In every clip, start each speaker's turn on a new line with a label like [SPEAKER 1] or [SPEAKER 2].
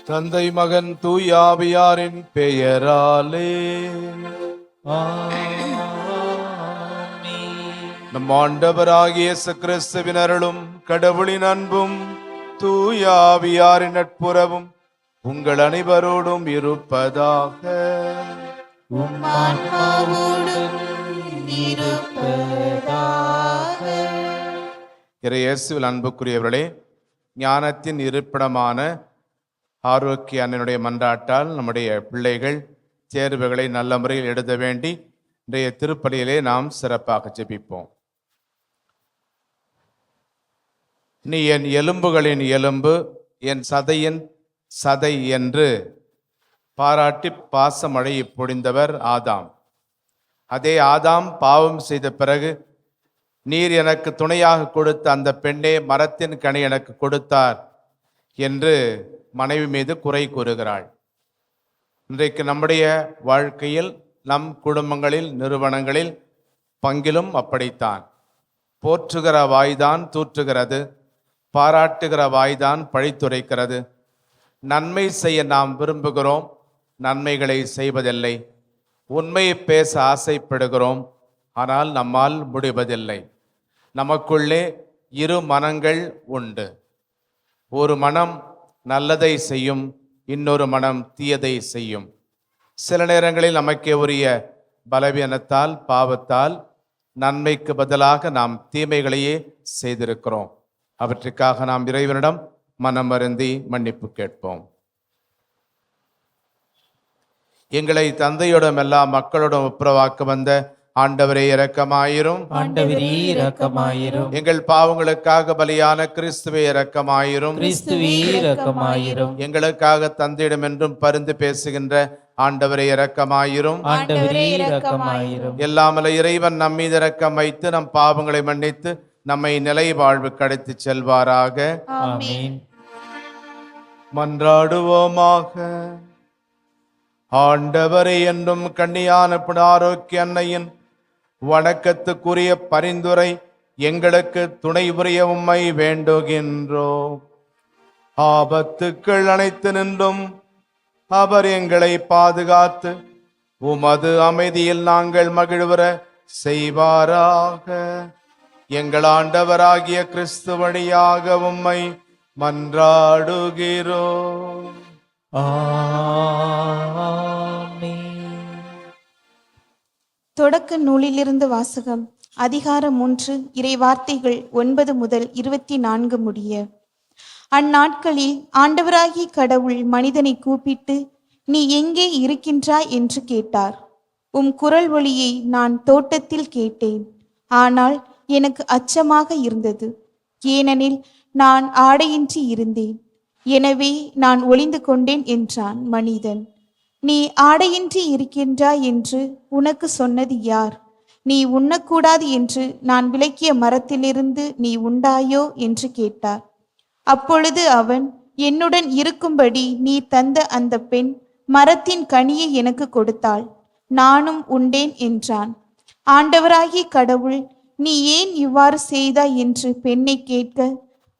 [SPEAKER 1] தந்தை மகன் தூயாவியாரின் பெயராலே நம் ஆண்டவராகிய இயேசு கிறிஸ்துவின் அருளும் கடவுளின் அன்பும் தூயாவியாரின் நட்புறவும் உங்கள் அனைவரோடும் இருப்பதாக. இயேசுவில் அன்புக்குரியவர்களே, ஞானத்தின் இருப்பிடமான ஆரோக்கிய அண்ணனுடைய மன்றாட்டால் நம்முடைய பிள்ளைகள் தேர்வுகளை நல்ல முறையில் எழுத வேண்டி இன்றைய திருப்பலியிலே நாம் சிறப்பாக ஜெபிப்போம். நீ என் எலும்புகளின் எலும்பு, என் சதையின் சதை என்று பாராட்டி பாசமழையை பொழிந்தவர் ஆதாம். அதே ஆதாம் பாவம் செய்த பிறகு, நீர் எனக்கு துணையாக கொடுத்த அந்த பெண்ணே மரத்தின் கனி எனக்கு கொடுத்தார் என்று மனைவி மீது குறை கூறுகிறாள். இன்றைக்கு நம்முடைய வாழ்க்கையில், நம் குடும்பங்களில், நிறுவனங்களில், பங்கிலும் அப்படித்தான். போற்றுகிற வாய்தான் தூற்றுகிறது, பாராட்டுகிற வாய்தான் பழித்துரைக்கிறது. நன்மை செய்ய நாம் விரும்புகிறோம், நன்மைகளை செய்வதில்லை. உண்மையை பேச ஆசைப்படுகிறோம், ஆனால் நம்மால் முடிவதில்லை. நமக்குள்ளே இரு மனங்கள் உண்டு. ஒரு மனம் நல்லதை செய்யும், இன்னொரு மனம் தீயதை செய்யும். சில நேரங்களில் நமக்கே உரிய பலவீனத்தால், பாவத்தால் நன்மைக்கு பதிலாக நாம் தீமைகளையே செய்திருக்கிறோம். அவற்றுக்காக நாம் இறைவனிடம் மனம் வருந்தி மன்னிப்பு கேட்போம். எங்களை தந்தையோடும் எல்லா மக்களோடும் ஒப்புரவாக்க வந்த ஆண்டவரே இரக்கமாயிரும்.
[SPEAKER 2] ஆண்டவரே இரக்கமாயிரும்.
[SPEAKER 1] எங்கள் பாவங்களுக்காக பலியான கிறிஸ்துவே இரக்கமாயிரும்.
[SPEAKER 2] கிறிஸ்துவே இரக்கமாயிரும்.
[SPEAKER 1] எங்களுக்காக தந்தையிடம் என்றும் பரிந்து பேசுகின்ற ஆண்டவரே இரக்கமாயிரும்.
[SPEAKER 2] ஆண்டவரே இரக்கமாயிரும்.
[SPEAKER 1] எல்லாமல்ல இறைவன் நம் மீது இரக்கம் வைத்து நம் பாவங்களை மன்னித்து நம்மை நிலை வாழ்வு கடத்தி செல்வாராக.
[SPEAKER 2] ஆமென்.
[SPEAKER 1] மன்றாடுவோமாக. ஆண்டவரே, என்றும் கன்னியான ஆரோக்கிய அன்னையின் வணக்கத்துக்குரிய பரிந்துரை எங்களுக்கு துணை புரிய உம்மை வேண்டுகின்றோம். ஆபத்துக்கள் அனைத்து நின்றும் அவர் எங்களை பாதுகாத்து உமது அமைதியில் நாங்கள் மகிழ்வர செய்வாராக. எங்கள் ஆண்டவராகிய கிறிஸ்து வழியாக உம்மை மன்றாடுகிறோம்.
[SPEAKER 3] தொடக்க நூலிலிருந்து வாசகம். அதிகாரம் 3, இறை வார்த்தைகள் 9 முதல் 24 முடிய. அந்நாட்களில் ஆண்டவராகிய கடவுள் மனிதனை கூப்பிட்டு, நீ எங்கே இருக்கின்றாய் என்று கேட்டார். உம் குரல் ஒலியை நான் தோட்டத்தில் கேட்டேன், ஆனால் எனக்கு அச்சமாக இருந்தது, ஏனெனில் நான் ஆடையின்றி இருந்தேன், எனவே நான் ஒளிந்து கொண்டேன் என்றான் மனிதன். நீ ஆடையின்றி இருக்கின்றாய் என்று உனக்கு சொன்னது யார்? நீ உண்ணக்கூடாது என்று நான் விலக்கிய மரத்திலிருந்து நீ உண்டாயோ என்று கேட்டார். அப்பொழுது அவன், என்னுடன் இருக்கும்படி நீ தந்த அந்த பெண் மரத்தின் கனியை எனக்கு கொடுத்தாள், நானும் உண்டேன் என்றான். ஆண்டவராகிய கடவுள், நீ ஏன் இவ்வாறு செய்தாய் என்று பெண்ணை கேட்க,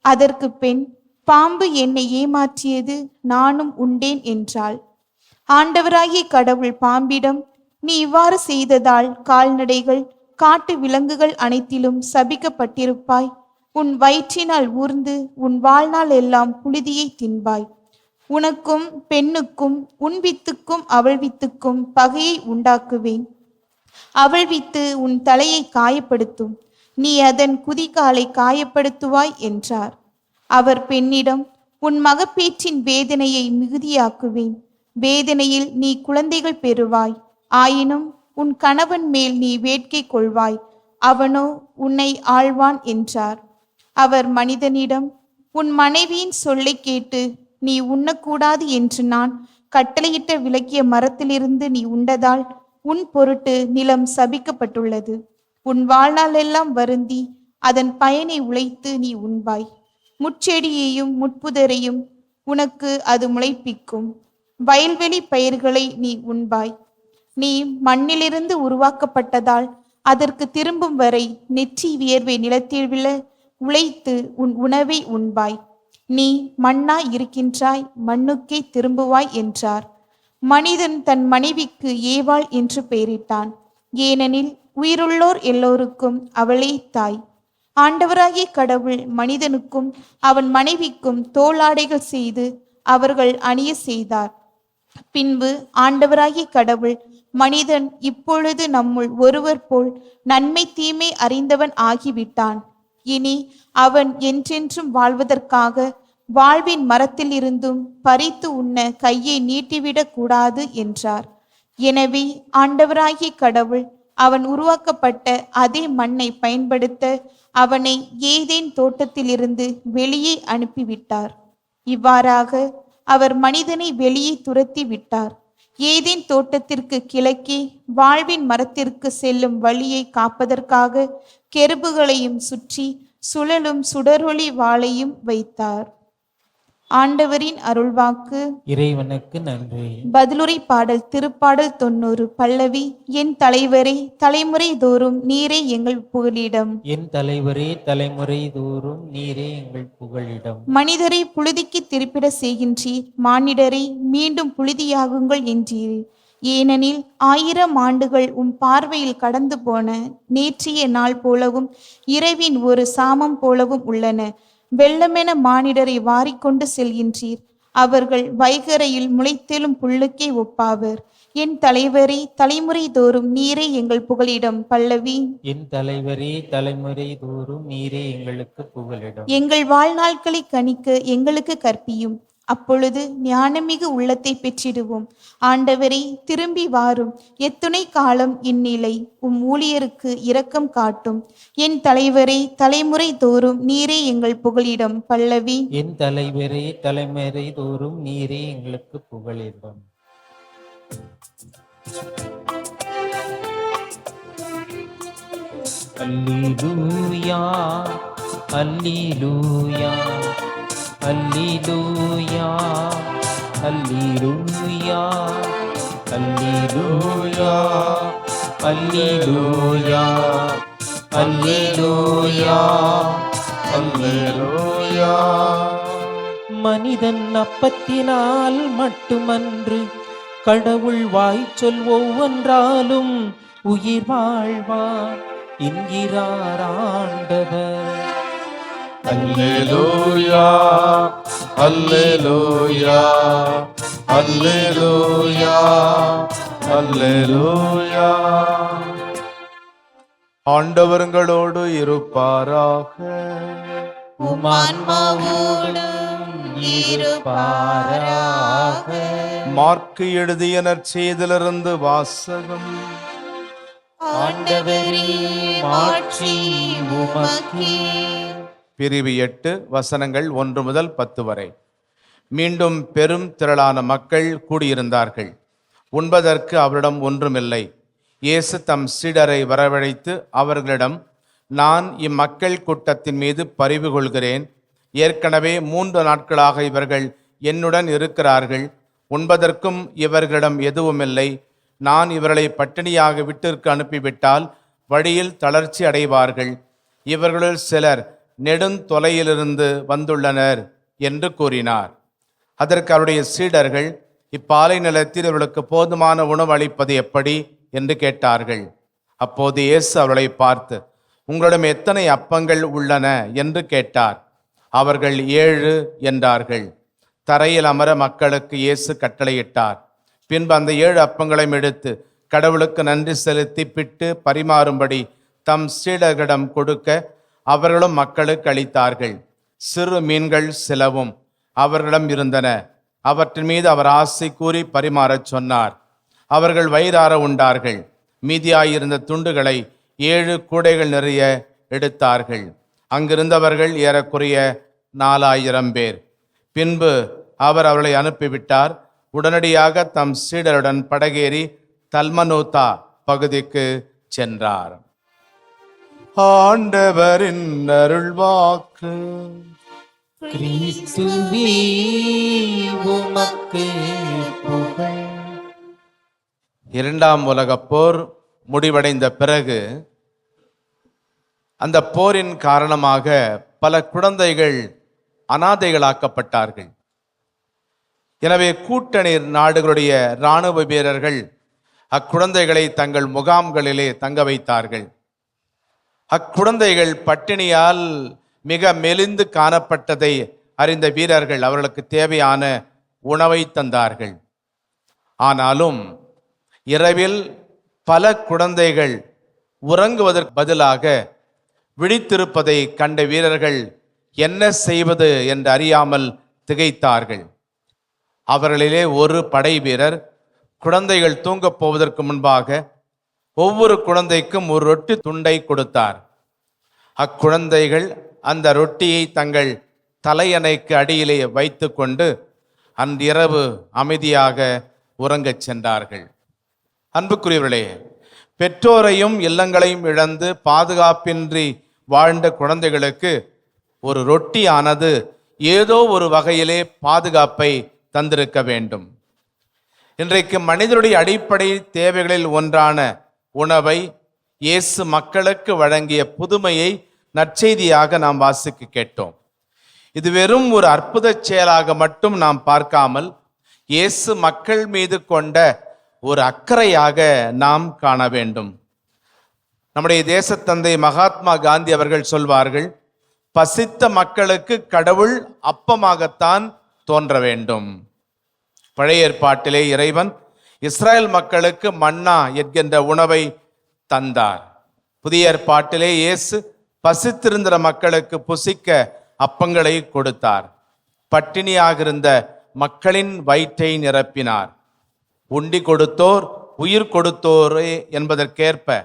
[SPEAKER 3] அதற்கு பெண், பாம்பு என்னை ஏமாற்றியது, நானும் உண்டேன் என்றாள். ஆண்டவராகிய கடவுள் பாம்பிடம், நீ இவ்வாறு செய்ததால் கால்நடைகள், காட்டு விலங்குகள் அனைத்திலும் சபிக்கப்பட்டிருப்பாய். உன் வயிற்றினால் ஊர்ந்து உன் வாழ்நாள் எல்லாம் புழுதியை தின்பாய். உனக்கும் பெண்ணுக்கும் உன் வித்துக்கும் அவள் வித்துக்கும் பகையை உண்டாக்குவேன். அவள் வித்து உன் தலையை காயப்படுத்தும், நீ அதன் குதிகாலை காயப்படுத்துவாய் என்றார். அவர் பெண்ணிடம், உன் மகப்பேற்றின் வேதனையை மிகுதியாக்குவேன். வேதனையில் நீ குழந்தைகள் பெறுவாய். ஆயினும் உன் கணவன் மேல் நீ வேட்கை கொள்வாய், அவனோ உன்னை ஆழ்வான் என்றார். அவர் மனிதனிடம், உன் மனைவியின் சொல்லை கேட்டு நீ உண்ணக்கூடாது என்று நான் கட்டளையிட்ட விலக்கிய மரத்திலிருந்து நீ உண்டதால் உன் பொருட்டு நிலம் சபிக்கப்பட்டுள்ளது. உன் வாழ்நாள் எல்லாம் வருந்தி அதன் பயனை உழைத்து நீ உண்பாய். முட்செடியையும் முட்புதரையும் உனக்கு அது முளைப்பிக்கும். வயல்வெளி பயிர்களை நீ உண்பாய். நீ மண்ணிலிருந்து உருவாக்கப்பட்டதால் அதற்கு திரும்பும் வரை நெற்றி வியர்வை நிலத்தில் விழ உழைத்து உன் உணவை உண்பாய். நீ மண்ணாய் இருக்கின்றாய், மண்ணுக்கே திரும்புவாய் என்றார். மனிதன் தன் மனைவிக்கு ஏவாள் என்று பெயரிட்டான், ஏனெனில் உயிருள்ளோர் எல்லோருக்கும் அவளே தாய். ஆண்டவராகிய கடவுள் மனிதனுக்கும் அவன் மனைவிக்கும் தோளாடைகள் செய்து அவர்கள் அணிய செய்தார். பின்பு ஆண்டவராகிய கடவுள், மனிதன் இப்பொழுது நம்முள் ஒருவர் போல் நன்மை தீமை அறிந்தவன் ஆகிவிட்டான். இனி அவன் என்றென்றும் வாழ்வதற்காக வாழ்வின் மரத்தில் இருந்தும் பறித்து உண்ண கையை நீட்டிவிடக் கூடாது என்றார். எனவே ஆண்டவராகிய கடவுள் அவன் உருவாக்கப்பட்ட அதே மண்ணை பயன்படுத்த அவனை ஏதேன் தோட்டத்திலிருந்து வெளியே அனுப்பிவிட்டார். இவ்வாறாக அவர் மனிதனை வெளியே துரத்தி விட்டார். ஏதேன் தோட்டத்திற்கு கிழக்கே வாழ்வின் மரத்திற்கு செல்லும் வழியை காப்பதற்காக கெருபுகளையும் சுற்றி சுழலும் சுடரொளி வாளையும் வைத்தார். ஆண்டவரின் அருள்வாக்கு.
[SPEAKER 2] இறைவனுக்கு நன்றி.
[SPEAKER 3] பதிலுரை பாடல். திருப்பாடல் 90. பல்லவி. என் தலைவரே, தலைமுறை தோறும் நீரே எங்கள் புகலிடம்.
[SPEAKER 2] என் தலைவரே, தலைமுறை தோறும் நீரே எங்கள் புகலிடம்.
[SPEAKER 3] மனிதரை புழுதிக்கு திருப்பிட செய்கின்றீர், மானிடரை மீண்டும் புழுதியாகுங்கள் என்றீர். ஏனெனில் 1000 ஆண்டுகள் உம் பார்வையில் கடந்து போன நேற்றைய நாள் போலவும் இரவின் ஒரு சாமம் போலவும் உள்ளன. வெள்ளமென மானிடரை வாரிக்கொண்டு செல்கின்றீர், அவர்கள் வைகரையில் முளைத்தெழும் புல்லுக்கே ஒப்பாவர். என் தலைவரே, தலைமுறை தோறும் நீரே எங்கள் புகலிடம். பல்லவி.
[SPEAKER 2] என் தலைவரே, தலைமுறை தோறும் நீரே எங்களுக்கு புகலிடம்.
[SPEAKER 3] எங்கள் வாழ்நாட்களை கணிக்க எங்களுக்கு கற்பியும், அப்பொழுது ஞானமிகு உள்ளத்தை பெற்றிடுவோம். ஆண்டவரே, திரும்பி வாரும். எத்துணை காலம் இந்நிலை? உம் ஊழியருக்கு இரக்கம் காட்டும். என் தலைவரே, தலைமுறை தோறும் நீரே எங்கள் புகலிடம். பல்லவி.
[SPEAKER 2] என் தலைவரே, தலைமுறை தோறும் நீரே எங்களுக்கு புகலிடம். அல்லேலூயா, அல்லேலூயா, அல்லேலூயா, அல்லேலூயா, அல்லேலூயா, அல்லேலூயா, அல்லேலூயா, அல்லேலூயா. மனிதன் அப்பத்தினால் மட்டுமன்று, கடவுள் வாய்ச்சொல் ஒவ்வொன்றாலும் உயிர் வாழ்வார் என்கிறார் ஆண்டவர்.
[SPEAKER 1] அல்லேலூயா, அல்லேலூயா, அல்லேலூயா, அல்லேலூயா. ஆண்டவர்களோடு இருப்பாராக.
[SPEAKER 3] உமான்மாவோடும் இருப்பாராக.
[SPEAKER 1] மார்க்கு எழுதிய நற்செய்தியிலிருந்து வாசகம்.
[SPEAKER 3] ஆண்டவரே, மாட்சி உமக்கே.
[SPEAKER 1] பிரிவு 8 வசனங்கள் 1 முதல் 10 வரை. மீண்டும் பெரும் திரளான மக்கள் கூடியிருந்தார்கள். உண்பதற்கு அவரிடம் ஒன்றுமில்லை. இயேசு தம் சீடரை வரவழைத்து அவர்களிடம், நான் இம்மக்கள் கூட்டத்தின் மீது பரிவு கொள்கிறேன். ஏற்கனவே 3 நாட்களாக இவர்கள் என்னுடன் இருக்கிறார்கள். உண்பதற்கும் இவர்களிடம் எதுவுமில்லை. நான் இவர்களை பட்டினியாக விட்டிற்கு அனுப்பிவிட்டால் வழியில் தளர்ச்சி அடைவார்கள். இவர்களுள் சிலர் நெடுந்தொலையிலிருந்து வந்துள்ளனர் என்று கூறினார். அதற்கு அவருடைய சீடர்கள், இப்பாலை நிலத்தில் இவர்களுக்கு போதுமான உணவு அளிப்பது எப்படி என்று கேட்டார்கள். அப்போது இயேசு அவர்களை பார்த்து, உங்களிடம் எத்தனை அப்பங்கள் உள்ளன என்று கேட்டார். அவர்கள் 7 என்றார்கள். தரையில் அமர மக்களுக்கு இயேசு கட்டளையிட்டார். பின்பு அந்த 7 அப்பங்களையும் எடுத்து கடவுளுக்கு நன்றி செலுத்தி பிட்டு பரிமாறும்படி தம் சீடர்களிடம் கொடுக்க அவர்களும் மக்களுக்கு அளித்தார்கள். சிறு மீன்கள் சிலவும் அவர்களிடம் இருந்தன. அவற்றின் மீது அவர் ஆசை கூறி பரிமாறச் சொன்னார். அவர்கள் வயிறார உண்டார்கள். மீதியாயிருந்த துண்டுகளை 7 கூடைகள் நிறைய எடுத்தார்கள். அங்கிருந்தவர்கள் ஏறக்குறைய 4000 பேர். பின்பு அவர் அவர்களை அனுப்பிவிட்டார். உடனடியாக தம் சீடருடன் படகேறி தல்மனூத்தா பகுதிக்கு சென்றார். ஆண்டவரின் அருள்வாக்கு.
[SPEAKER 2] கிறிஸ்துவே உமக்கு புகழ்.
[SPEAKER 1] 2ஆம் உலகப் போர் முடிவடைந்த பிறகு அந்த போரின் காரணமாக பல குழந்தைகள் அனாதைகளாக்கப்பட்டார்கள். எனவே கூட்டணி நாடுகளுடைய இராணுவ வீரர்கள் அக்குழந்தைகளை தங்கள் முகாம்களிலே தங்க வைத்தார்கள். அக்குழந்தைகள் பட்டினியால் மிக மெலிந்து காணப்பட்டதை அறிந்த வீரர்கள் அவர்களுக்கு தேவையான உணவை தந்தார்கள். ஆனாலும் இரவில் பல குழந்தைகள் உறங்குவதற்கு பதிலாக விழித்திருப்பதை கண்ட வீரர்கள் என்ன செய்வது என்று அறியாமல் திகைத்தார்கள். அவர்களிலே ஒரு படை வீரர் குழந்தைகள் தூங்கப் போவதற்கு முன்பாக ஒவ்வொரு குழந்தைக்கும் ஒரு ரொட்டி துண்டை கொடுத்தார். அக்குழந்தைகள் அந்த ரொட்டியை தங்கள் தலையணைக்கு அடியிலே வைத்து கொண்டு அன்றிரவு அமைதியாக உறங்கச் சென்றார்கள். அன்புக்குரியவர்களே, பெற்றோரையும் இல்லங்களையும் இழந்து பாதுகாப்பின்றி வாழ்ந்த குழந்தைகளுக்கு ஒரு ரொட்டியானது ஏதோ ஒரு வகையிலே பாதுகாப்பை தந்திருக்க வேண்டும். இன்றைக்கு மனிதனுடைய அடிப்படை தேவைகளில் ஒன்றான உணவை இயேசு மக்களுக்கு வழங்கிய புதுமையை நற்செய்தியாக நாம் வாசிக்க கேட்டோம். இது வெறும் ஒரு அற்புத செயலாக மட்டும் நாம் பார்க்காமல் இயேசு மக்கள் மீது கொண்ட ஒரு அக்கறையாக நாம் காண வேண்டும். நம்முடைய தேசத்தந்தை மகாத்மா காந்தி அவர்கள் சொல்வார்கள், பசித்த மக்களுக்கு கடவுள் அப்பமாகத்தான் தோன்ற வேண்டும். பழைய ஏற்பாட்டிலே இறைவன் இஸ்ரேல் மக்களுக்கு மன்னா என்கின்ற உணவை தந்தார். புதிய ஏற்பாட்டிலே இயேசு பசித்திருந்த மக்களுக்கு புசிக்க அப்பங்களை கொடுத்தார். பட்டினியாக இருந்த மக்களின் வயிற்றை நிரப்பினார். உண்டி கொடுத்தோர் உயிர் கொடுத்தோரே என்பதற்கேற்ப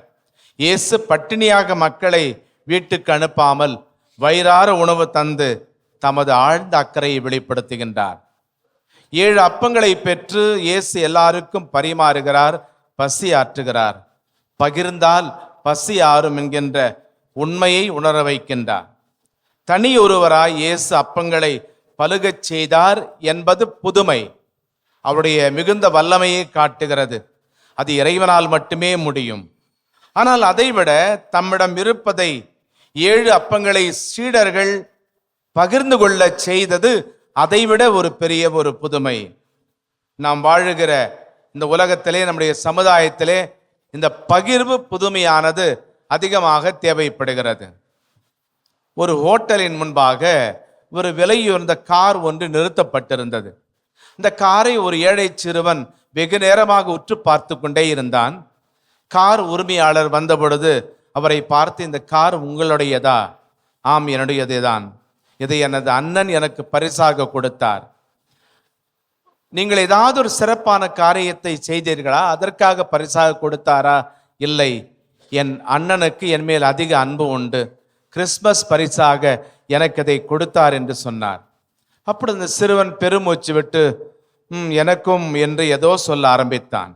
[SPEAKER 1] இயேசு பட்டினியாக மக்களை வீட்டுக்கு அனுப்பாமல் வயிறார உணவு தந்து தமது ஆழ்ந்த அக்கறையை வெளிப்படுத்துகின்றார். 7 அப்பங்களை பெற்று இயேசு எல்லாருக்கும் பரிமாறுகிறார், பசி ஆற்றுகிறார். பகிர்ந்தால் பசி ஆறும் என்கின்ற உண்மையை உணர வைக்கின்றார். தனி ஒருவராய் இயேசு அப்பங்களை பலுகச் செய்தார் என்பது புதுமை. அவருடைய மிகுந்த வல்லமையை காட்டுகிறது. அது இறைவனால் மட்டுமே முடியும். ஆனால் அதைவிட தம்மிடம் இருப்பதை 7 அப்பங்களை சீடர்கள் பகிர்ந்து கொள்ள செய்தது அதைவிட ஒரு பெரிய ஒரு புதுமை. நாம் வாழுகிற இந்த உலகத்திலே, நம்முடைய சமுதாயத்திலே இந்த பகிர்வு புதுமையானது அதிகமாக தேவைப்படுகிறது. ஒரு ஹோட்டலின் முன்பாக ஒரு விலையுயர்ந்த கார் ஒன்று நிறுத்தப்பட்டிருந்தது. இந்த காரை ஒரு ஏழை சிறுவன் வெகு நேரமாக உற்று பார்த்து கொண்டே இருந்தான். கார் உரிமையாளர் வந்த பொழுது அவரை பார்த்து, இந்த கார் உங்களுடையதா? ஆம், என்னுடையதேதான். இதை எனது அண்ணன் எனக்கு பரிசாக கொடுத்தார். நீங்கள் ஏதாவது ஒரு சிறப்பான காரியத்தை செய்தீர்களா? அதற்காக பரிசாக கொடுத்தாரா? இல்லை, என் அண்ணனுக்கு என் மேல் அதிக அன்பு உண்டு, கிறிஸ்மஸ் பரிசாக எனக்கு அதை கொடுத்தார் என்று சொன்னார். அப்படி இந்த சிறுவன் பெருமூச்சு விட்டு எனக்கும் என்று ஏதோ சொல்ல ஆரம்பித்தான்.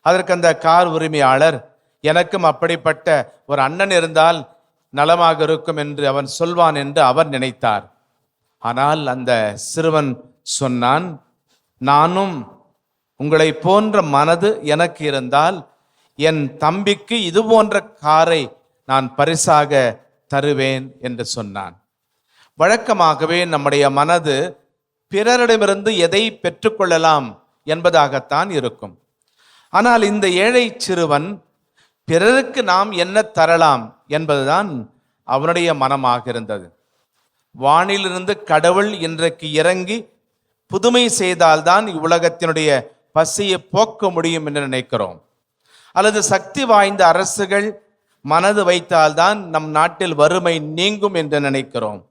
[SPEAKER 1] அதற்கு அந்த கார் உரிமையாளர், எனக்கும் அப்படிப்பட்ட ஒரு அண்ணன் இருந்தால் நலமாக இருக்கும் என்று அவன் சொல்வான் என்று அவர் நினைத்தார். ஆனால் அந்த சிறுவன் சொன்னான், நானும் உங்களை போன்ற மனது எனக்கு இருந்தால் என் தம்பிக்கு இது போன்ற காரை நான் பரிசாக தருவேன் என்று சொன்னான். வழக்கமாகவே நம்முடைய மனது பிறரிடமிருந்து எதை பெற்றுக்கொள்ளலாம் என்பதாகத்தான் இருக்கும். ஆனால் இந்த ஏழை சிறுவன் பிறருக்கு நாம் என்ன தரலாம் என்பதுதான் அவனுடைய மனமாக இருந்தது. வானிலிருந்து கடவுள் இன்றைக்கு இறங்கி புதுமை செய்தால்தான் இவ்வுலகத்தினுடைய பசியை போக்க முடியும் என்று நினைக்கிறோம். அல்லது சக்தி வாய்ந்த அரசுகள் மனது வைத்தால்தான் நம் நாட்டில் வறுமை நீங்கும் என்று நினைக்கிறோம்.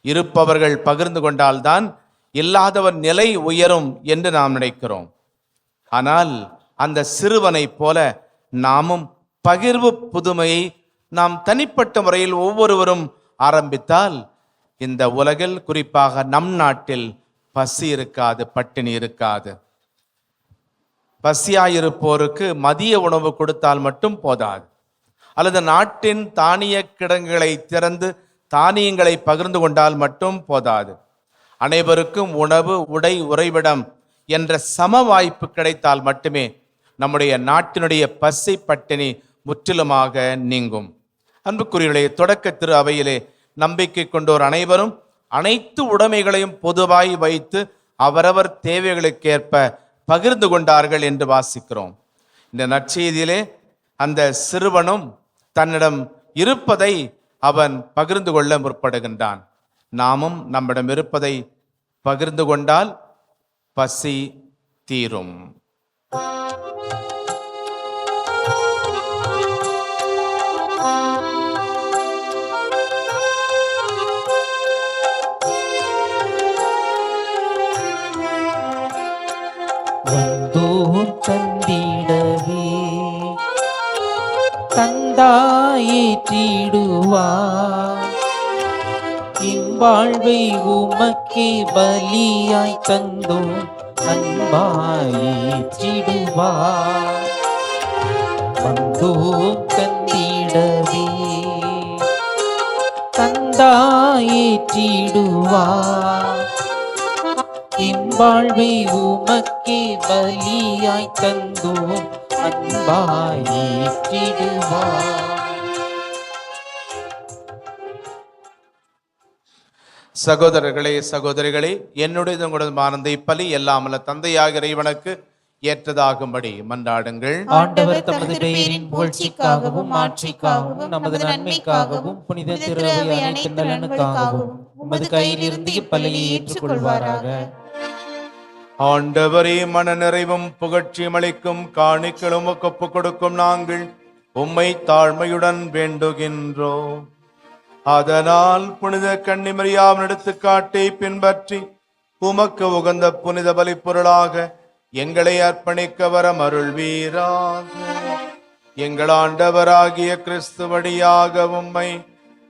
[SPEAKER 1] இருப்பவர்கள் பகிர்ந்து கொண்டால்தான் இல்லாதவர் நிலை உயரும் என்று நாம் நினைக்கிறோம். ஆனால் அந்த சிறுவனை போல நாமும் பகிர்வு புதுமையை நாம் தனிப்பட்ட முறையில் ஒவ்வொருவரும் ஆரம்பித்தால் இந்த உலகில், குறிப்பாக நம் நாட்டில் பசி இருக்காது, பட்டினி இருக்காது. பசியாயிருப்போருக்கு மதிய உணவு கொடுத்தால் மட்டும் போதாது. அல்லது நாட்டின் தானிய கிடங்குகளை திறந்து தானியங்களை பகிர்ந்து கொண்டால் மட்டும் போதாது. அனைவருக்கும் உணவு, உடை, உறைவிடம் என்ற சம வாய்ப்பு கிடைத்தால் மட்டுமே நம்முடைய நாட்டினுடைய பசி பட்டினி முற்றிலுமாக நீங்கும். அன்புக்குரியவர்களே, தொடக்க திரு அவையிலே நம்பிக்கை கொண்டோர் அனைவரும் அனைத்து உடைமைகளையும் பொதுவாய் வைத்து அவரவர் தேவைகளுக்கேற்ப பகிர்ந்து கொண்டார்கள் என்று வாசிக்கிறோம். இந்த நற்செய்தியிலே அந்த சிறுவனும் தன்னிடம் இருப்பதை அவன் பகிர்ந்து கொள்ள முற்படுகின்றான். நாமும் நம்மிடம் இருப்பதை பகிர்ந்து கொண்டால் பசி தீரும்.
[SPEAKER 2] வந்தோர் தந்திடவே தந்தாயேற்றிடுவார், இவ்வாழ்வை உமக்கே பலியாய் தந்தோம் அன்பாயேற்றிடுவார். வந்தோர் தந்திடவே தந்தாயேற்றிடுவார், இவ்வாழ்வை உமக்கே பலியாய் தந்தோம் அன்பாயேற்றிடுவார்.
[SPEAKER 1] சகோதரர்களே சகோதரிகளே, என்னுடைய உங்களது ஆனந்தை பலி எல்லாமல்ல தந்தையாக இறைவனுக்கு ஏற்றதாகும்படி மன்றாடுங்கள்.
[SPEAKER 2] ஆண்டவர் தமது பெயரின் புகழ்ச்சிக்காகவும் ஆட்சிக்காகவும் நமது நன்மைக்காகவும் புனித திருவை அனைத்து நலனுக்காகவும் உமது கையிலிருந்து இப்பலியை ஏற்றுக்கொள்வாராக.
[SPEAKER 1] ஆண்டவரே, மன நிறைவும் புகழ்ச்சியும் அளிக்கும் காணிக்களும் ஒப்புக் கொடுக்கும் நாங்கள் உம்மை தாழ்மையுடன் வேண்டுகின்றோம். அதனால் புனித கன்னிமரியாவின் எடுத்துக்காட்டை பின்பற்றி உமக்கு உகந்த புனித பலி பொருளாக எங்களை அர்ப்பணிக்க வரம் அருள்வீராக. எங்கள் ஆண்டவராகிய கிறிஸ்து வழியாக உம்மை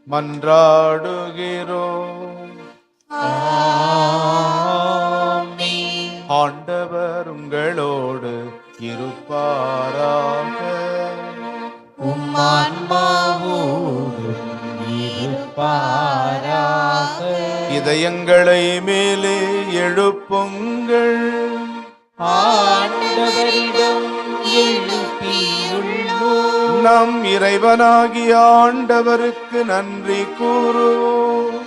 [SPEAKER 1] மன்றாடுகிறோம். ஆண்டவர் உங்களோடு இருப்பாராக.
[SPEAKER 2] உம்மான்மாவோடும் இருப்பாராக.
[SPEAKER 1] இதயங்களை மேலே எழுப்புங்கள்.
[SPEAKER 2] ஆண்டவரிடம் எழுப்பியுள்ளோம்.
[SPEAKER 1] நம் இறைவனாகிய ஆண்டவருக்கு நன்றி கூறுவோம்.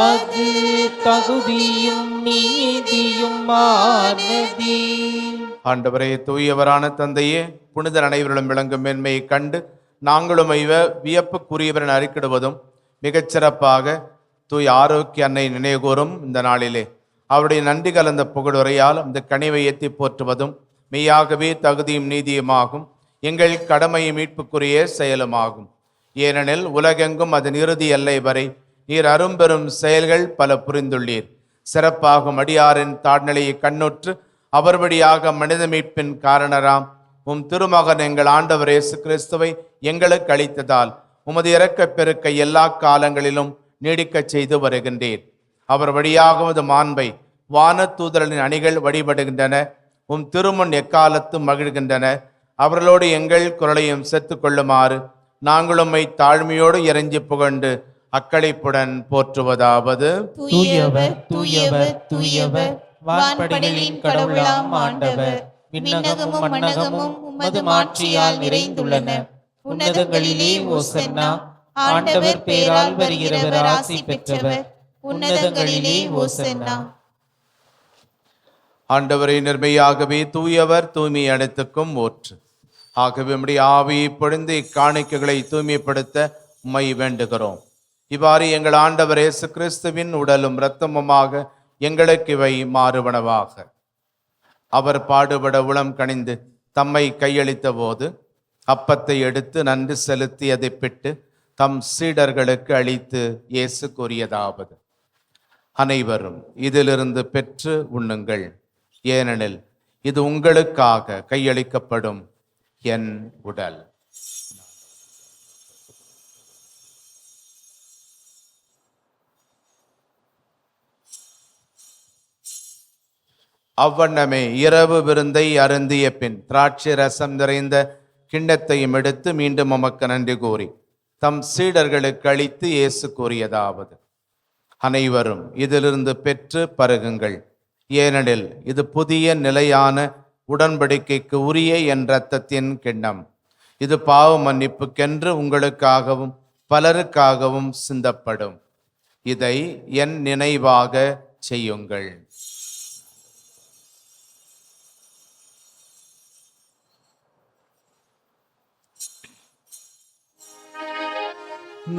[SPEAKER 2] அது தகுதியும் நீதியும் ஆனதே.
[SPEAKER 1] ஆண்டவரே, தூயவரான தந்தையே, புனிதர் அனைவரிடம் விளங்கும் மேன்மையை கண்டு நாங்களும் வியப்புக்குரியவரன் அறிக்கிடுவதும் மிகச்சிறப்பாக தூய் ஆரோக்கிய அன்னை நினைவுகூறும் இந்த நாளிலே அவருடைய நன்றி கலந்த புகழுரையால் இந்த கனிவை ஏற்றி போற்றுவதும் மெய்யாகவே தகுதியும் நீதியுமாகும், எங்கள் கடமை மீட்புக்குரிய செயலுமாகும். ஏனெனில் உலகெங்கும் அதன் இறுதி எல்லை வரை நீர் அரும்பெரும் செயல்கள் பல புரிந்துள்ளீர். சிறப்பாகும் அடியாரின் தாழ்நிலையை கண்ணுற்று அவர் வழியாக மனித மீட்பின் காரணராம் உம் திருமகன் எங்கள் ஆண்டவர் இயேசு கிறிஸ்துவை எங்களுக்கு அளித்ததால் உமது இரக்கப் பெருக்கை எல்லா காலங்களிலும் நீடிக்கச் செய்து வருகின்றீர். அவர் வழியாக உமது மாண்பை வான தூதரின் அணிகள் வழிபடுகின்றன. உம் திருமுன் எக்காலத்தும் மகிழ்கின்றன. அவர்களோடு எங்கள் குரலையும் சேர்த்துக் கொள்ளுமாறு நாங்கள் உம்மை தாழ்மையோடு இறைஞ்சி புகழ்ந்து அக்களிப்புடன் போற்றுவதாவது:
[SPEAKER 2] தூயவர் தூயவர் தூயவர், வான்படைகளின் கடவுளாம் ஆண்டவர். விண்ணகமும் மண்ணகமும் உமது மாட்சியால் நிறைந்துள்ளன. உன்னதங்களிலே ஓசன்னா. ஆண்டவர் பேரால் வருகிறவர் ஆசி பெற்றவர். உன்னதங்களிலே ஓசன்னா.
[SPEAKER 1] ஆண்டவரை நிர்மையாகவே தூயவர், தூய்மை அனைத்துக்கும் ஊற்று. ஆகவே நம்முடைய ஆவியை பொழிந்து இக்காணிக்கைகளை தூய்மைப்படுத்த உம்மை வேண்டுகிறோம். இவ்வாறு எங்கள் ஆண்டவர் இயேசு கிறிஸ்துவின் உடலும் இரத்தமுமாக எங்களுக்கு இவை மாறுவனவாக. அவர் பாடுபட உளம் கனிந்து தம்மை கையளித்த போது அப்பத்தை எடுத்து நன்றி செலுத்தி அதை பிட்டு தம் சீடர்களுக்கு அளித்து இயேசு கூறியதாவது: அனைவரும் இதிலிருந்து பெற்று உண்ணுங்கள், ஏனெனில் இது உங்களுக்காக கையளிக்கப்படும் என் உடல். அவ்வண்ணமே இரவு விருந்தை அருந்திய பின் திராட்சை ரசம் நிறைந்த கிண்ணத்தையும் எடுத்து மீண்டும் உமக்கு நன்றி கூறி தம் சீடர்களுக்கு அளித்து இயேசு கூறியதாவது: அனைவரும் இதிலிருந்து பெற்று பருகுங்கள், ஏனெனில் இது புதிய நிலையான உடன்படிக்கைக்கு உரிய என் இரத்தத்தின் கிண்ணம். இது பாவ மன்னிப்புக்கென்று உங்களுக்காகவும் பலருக்காகவும் சிந்தப்படும். இதை என் நினைவாக செய்யுங்கள்.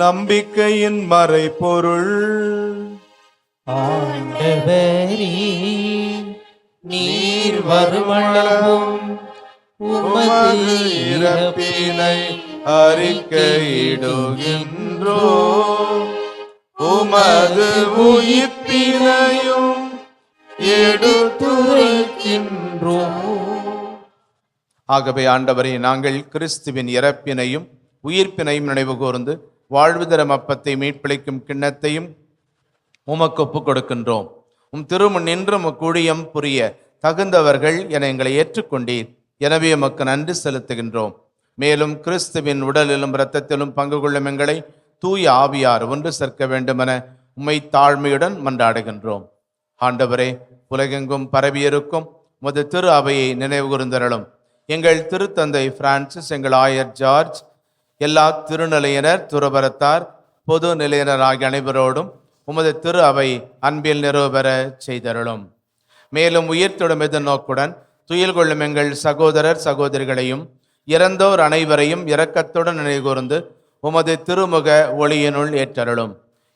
[SPEAKER 1] நம்பிக்கையின் மறைபொருள்.
[SPEAKER 2] ஆண்டவரே, நீர் வருமளவும் உமது இறப்பினை
[SPEAKER 1] அறிக்கையிடுகின்றோ, உமது உயிர்ப்பினையும் எடுத்துரைக்கின்றோ. ஆகவே ஆண்டவரே, நாங்கள் கிறிஸ்துவின் இறப்பினையும் உயிர்ப்பினையும் நினைவு கூர்ந்து வாழ்வு தரும் அப்பத்தை மீட்பளிக்கும் கிண்ணத்தையும் உமக்கு ஒப்புக் கொடுக்கின்றோம். திருமுன் நின்று கூடியம் புரிய தகுந்தவர்கள் என எங்களை ஏற்றுக்கொண்டீர். எனவே உமக்கு நன்றி செலுத்துகின்றோம். மேலும் கிறிஸ்துவின் உடலிலும் இரத்தத்திலும் பங்கு கொள்ளும் எங்களை தூய ஆவியார் ஒன்று சேர்க்க வேண்டுமென உம்மை தாழ்மையுடன் மன்றாடுகின்றோம். ஆண்டவரே, உலகெங்கும் பரவியிருக்கும் உமது திரு அவையை நினைவு கூர்ந்தருளும். எங்கள் திருத்தந்தை பிரான்சிஸ், எங்கள் ஆயர் ஜார்ஜ், எல்லா திருநிலையினர், துறவரத்தார், பொது நிலையினர் ஆகிய அனைவரோடும் உமது திரு அவை அன்பில் நிறைவேற செய்தருளும். மேலும் உயிர்த்தொடும் எதிர்நோக்குடன் துயில் கொள்ளும் எங்கள் சகோதரர் சகோதரிகளையும் இறந்தோர் அனைவரையும் இரக்கத்துடன் நினைகூர்ந்து உமது திருமுக ஒளியினுள் ஏற்றருளும்.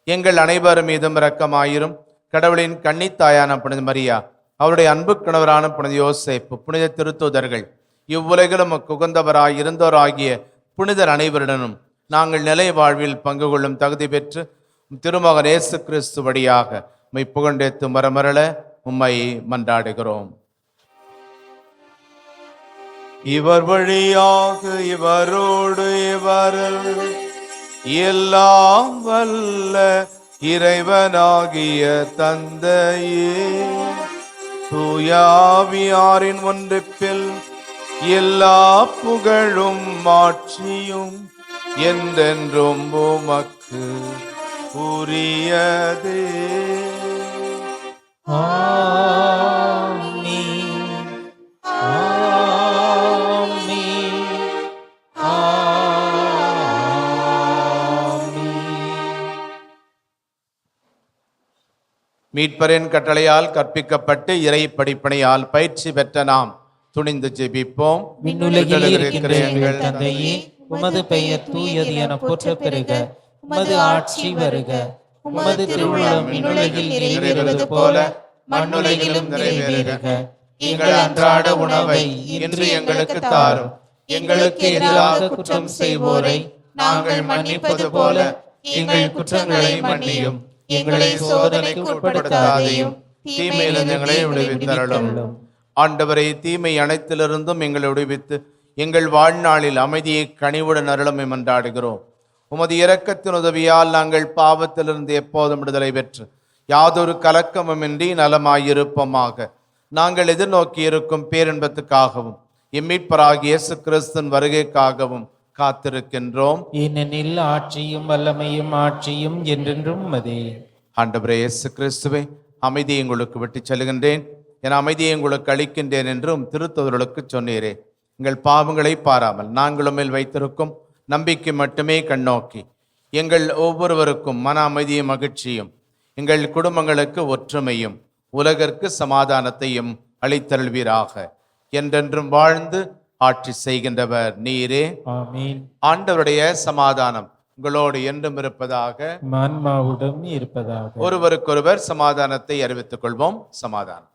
[SPEAKER 1] எங்கள் அனைவர் மீதும் இரக்கமாயிரும். கடவுளின் கன்னித்தாயான புனித மரியா, அவருடைய அன்பு கணவரான புனித யோசேப்பு, புனித திருத்தூதர்கள், இவ்வுலகிலும் உகந்தவராய் இருந்தோராகிய புனிதர் அனைவருடனும் நாங்கள் நிலை வாழ்வில் பங்கு கொள்ளும் தகுதி பெற்று திருமகன் இயேசு கிறிஸ்து வழியாக உம்மை புகழ்ந்தேத்து மரமரள உம்மை மன்றாடுகிறோம். இவர் வழியாக இவரோடு இவரில் எல்லாம் வல்ல இறைவனாகிய தந்தையே, தூயாவியாரின் ஒன்றிப்பில் எல்லா புகழும் மாட்சியும் என்றென்றும் உமக்கு உரியதே.
[SPEAKER 2] ஆமென், ஆமென், ஆமென்.
[SPEAKER 1] மீட்பரின் கட்டளையால் கற்பிக்கப்பட்டு இறை படிப்பனையால் பயிற்சி பெற்ற நாம் துணிந்து ஜெபிப்போம்.
[SPEAKER 2] விண்ணுலகில் இருக்கின்ற எங்கள் தந்தையே, உமது பெயர் தூயது என போற்றப் பெறுக. உமது ஆட்சி வருக. உமது திருவுளம் விண்ணுலகில் நிறைவேறுவது போல மண்ணுலகிலும் நிறைவேறுக. எங்கள் அன்றாட உணவை இன்று எங்களுக்கு தாரும். எங்களுக்கு எதிராக குற்றம் செய்வோரை நாங்கள் மன்னிப்பது போல எங்கள் குற்றங்களை மன்னியும். எங்களை சோதனைக்கு உட்படுத்தாதையும்
[SPEAKER 1] தீமையிலிருந்து எங்களை விடுவித்தருளும். ஆண்டவரை, தீமை அனைத்திலிருந்தும் எங்களை விடுவித்து எங்கள் வாழ்நாளில் அமைதியை கனிவுடன் அருளும் மன்றாடுகிறோம். உமது இரக்கத்தின் உதவியால் நாங்கள் பாவத்திலிருந்து எப்போதும் விடுதலை பெற்று யாதொரு கலக்கமுமின்றி நலமாயிருப்போமாக. நாங்கள் எதிர்நோக்கி இருக்கும் பேரின்பத்துக்காகவும் எம்மீட்பராகிய இயேசு கிறிஸ்துவின் வருகைக்காகவும் காத்திருக்கின்றோம்.
[SPEAKER 2] ஏனெனில் ஆட்சியும் வல்லமையும் ஆட்சியும் என்றென்றும் உமதே.
[SPEAKER 1] ஆண்டவரே இயேசு கிறிஸ்துவே, அமைதியை உங்களுக்கு விட்டுச் செல்கின்றேன், என் அமைதியை உங்களுக்கு அளிக்கின்றேன் என்றும் திருத்தூதர்களுக்கு சொன்னீரே. எங்கள் பாவங்களை பாராமல் நாங்கள் மேல் வைத்திருக்கும் நம்பிக்கை மட்டுமே கண்ணோக்கி எங்கள் ஒவ்வொருவருக்கும் மன அமைதியும் மகிழ்ச்சியும், எங்கள் குடும்பங்களுக்கு ஒற்றுமையும், உலகிற்கு சமாதானத்தையும் அளித்தருள்வீராக. என்றென்றும் வாழ்ந்து ஆட்சி செய்கின்றவர் நீரே.
[SPEAKER 2] ஆமென்.
[SPEAKER 1] ஆண்டவருடைய சமாதானம் உங்களோடு என்றும் இருப்பதாக,
[SPEAKER 2] ஆன்மாவுடன் இருப்பதாக.
[SPEAKER 1] ஒருவருக்கொருவர் சமாதானத்தை அறிவித்துக் கொள்வோம். சமாதானம்.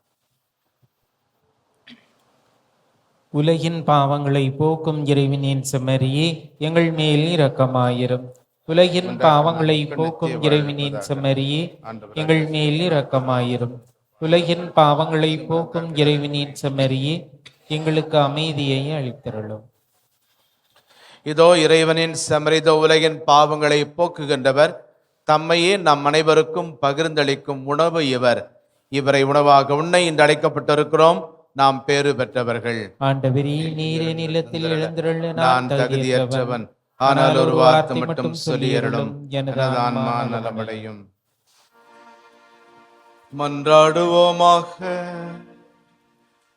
[SPEAKER 2] உலகின் பாவங்களை போக்கும் இறைவனின் செம்மறியே, எங்கள் மேல் இரக்கமாயிரும். உலகின் பாவங்களை போக்கும் இறைவனின் செம்மறியே, எங்கள் மேல் இரக்கமாயிரும். உலகின் பாவங்களை போக்கும் இறைவனின் செம்மறியே, எங்களுக்கு அமைதியை அளித்தருளும்.
[SPEAKER 1] இதோ இறைவனின் செம்மறிதோ உலகின் பாவங்களை போக்குகின்றவர், தம்மையே நம் அனைவருக்கும் பகிர்ந்தளிக்கும் உணவு இவர். இவரை உணவாக உண்ண இன்று அழைக்கப்பட்டிருக்கிறோம். நாம் பேறு பெற்றவர்கள்.
[SPEAKER 2] ஆண்டவரே, நீரே நிலத்தில் எழுந்தருள
[SPEAKER 1] நான் தகுதியற்றவன், ஆனால் ஒரு வார்த்தை மட்டும் சொல்லியருளும், எனது ஆன்மா நலமடையும். மன்றாடுவோமாக.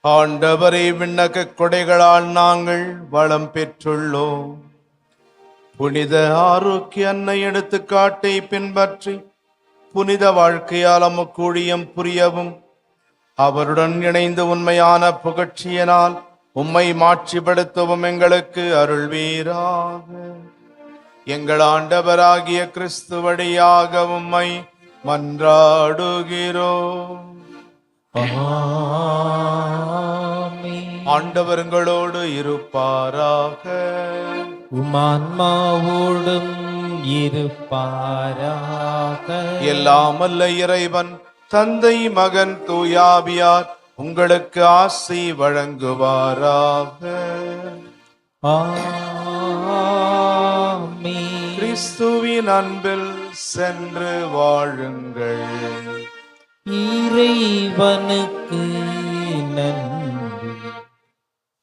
[SPEAKER 1] ஆண்டவரை, விண்ணக கொடைகளால் நாங்கள் வளம் பெற்றுள்ளோம். புனித ஆரோக்கிய அன்னை எடுத்துக்காட்டை பின்பற்றி புனித வாழ்க்கையால் அம்முக்கு ஊழியம் புரியவும் அவருடன் இணைந்து உண்மையான புகழ்ச்சியினால் உம்மை மாட்சிப்படுத்தவும் எங்களுக்கு அருள்வீராக. எங்கள் ஆண்டவராகிய கிறிஸ்து வழியாக உம்மை மன்றாடுகிறோம்.
[SPEAKER 2] ஆமென்.
[SPEAKER 1] ஆண்டவர்களோடு இருப்பாராக.
[SPEAKER 2] உமான்மாவோடும் இருப்பாராக.
[SPEAKER 1] எல்லாம் வல்ல இறைவன் தந்தை மகன் தூயாவியார் உங்களுக்கு ஆசி வழங்குவாராக.
[SPEAKER 2] ஆமென்.
[SPEAKER 1] கிறிஸ்துவின் அன்பில் சென்று வாழுங்கள்.
[SPEAKER 2] இறைவனுக்கு நன்றி.